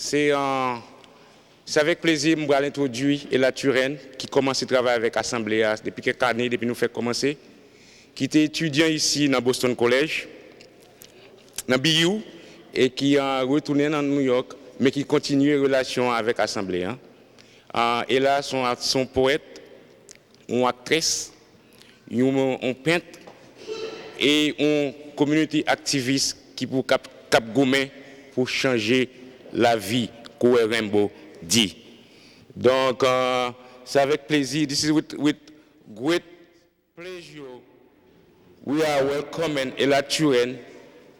C'est avec plaisir que je vais introduire la Turenne, qui commence à travailler avec l'Assemblée depuis quelques années, depuis nous fait commencer, qui était étudiant ici dans Boston College, dans BU, et qui a retourné dans New York, mais qui continue les relations avec l'Assemblée. Et là, son poète, une actrice, un peintre et un community activiste qui pour cap gourmet pour changer la vie que Rainbow dit. Donc, c'est avec plaisir. This is with great pleasure we are welcoming Ella Turenne,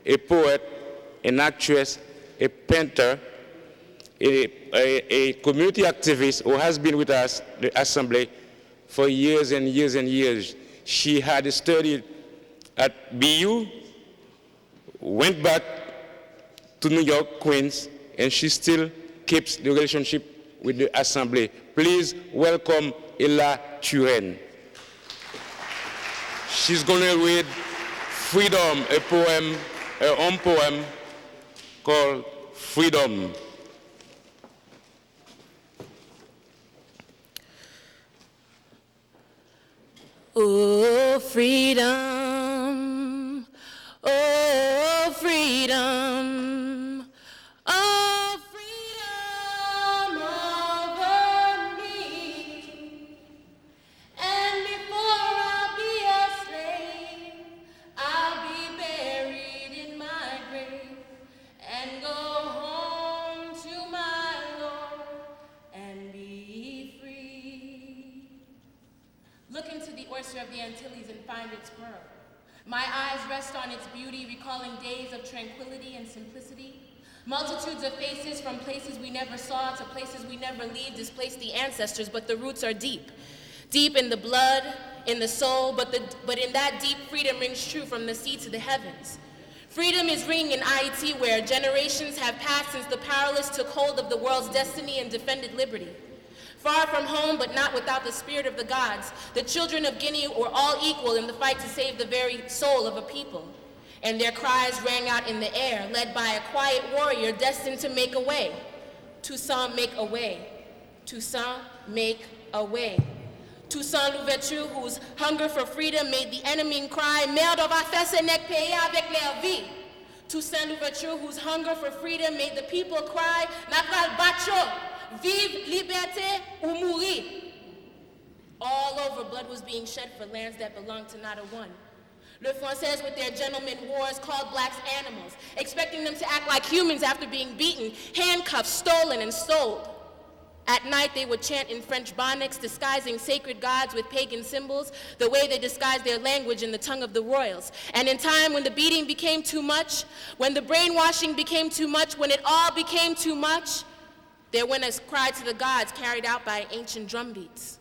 a poet, an actress, a painter, a community activist who has been with us, the Assembly, for years and years and years. She had studied at BU, went back to New York, Queens, and she still keeps the relationship with the Assembly. Please welcome Ella Turenne. She's going to read Freedom, a poem, her own poem called Freedom. Oh, freedom, oh, freedom, oh, freedom over me. And before I'll be a slave, I'll be buried in my grave and go home to my Lord and be free. Look into the oyster of the Antilles and find its pearl. My eyes rest on its beauty, recalling days of tranquility and simplicity. Multitudes of faces from places we never saw to places we never leave displace the ancestors, but the roots are deep. Deep in the blood, in the soul, but in that deep freedom rings true from the sea to the heavens. Freedom is ringing in IET where generations have passed since the powerless took hold of the world's destiny and defended liberty. Far from home, but not without the spirit of the gods, the children of Guinea were all equal in the fight to save the very soul of a people. And their cries rang out in the air, led by a quiet warrior destined to make a way. Toussaint make a way. Toussaint make a way. Toussaint Louverture, whose hunger for freedom made the enemy cry, Merde, on va faire ce nèg pays avec leur vie. Toussaint Louverture, whose hunger for freedom made the people cry, Nakal Bacho. Vive liberté ou mourir. All over, blood was being shed for lands that belonged to not a one. Le Français, with their gentleman wars, called blacks animals, expecting them to act like humans after being beaten, handcuffed, stolen, and sold. At night, they would chant in French bonnets, disguising sacred gods with pagan symbols, the way they disguised their language in the tongue of the royals. And in time, when the beating became too much, when the brainwashing became too much, when it all became too much, there went a cry to the gods carried out by ancient drum beats.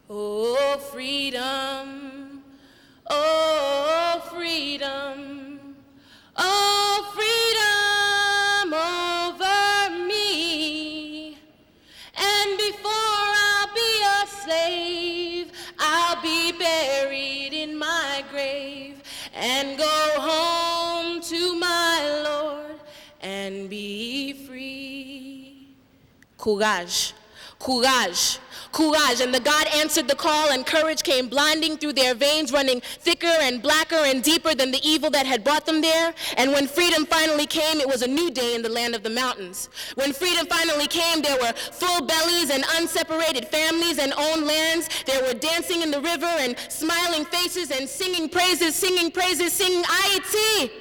Oh, freedom, oh, freedom, oh, freedom over me. And before I'll be a slave, I'll be buried in my grave and go home to my Lord and be free. Courage, courage, courage. And the God answered the call, and courage came blinding through their veins, running thicker and blacker and deeper than the evil that had brought them there. And when freedom finally came, it was a new day in the land of the mountains. When freedom finally came, there were full bellies and unseparated families and own lands. There were dancing in the river and smiling faces and singing praises, singing Haïti,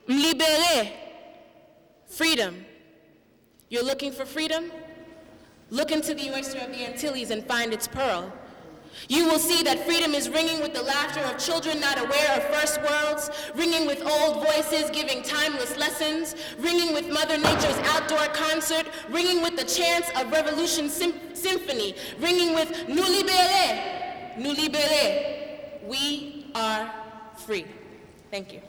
m'libéré. Freedom. You're looking for freedom? Look into the oyster of the Antilles and find its pearl. You will see that freedom is ringing with the laughter of children not aware of first worlds, ringing with old voices giving timeless lessons, ringing with Mother Nature's outdoor concert, ringing with the chants of revolution symphony, ringing with Nous libérés, nous libérés. We are free. Thank you.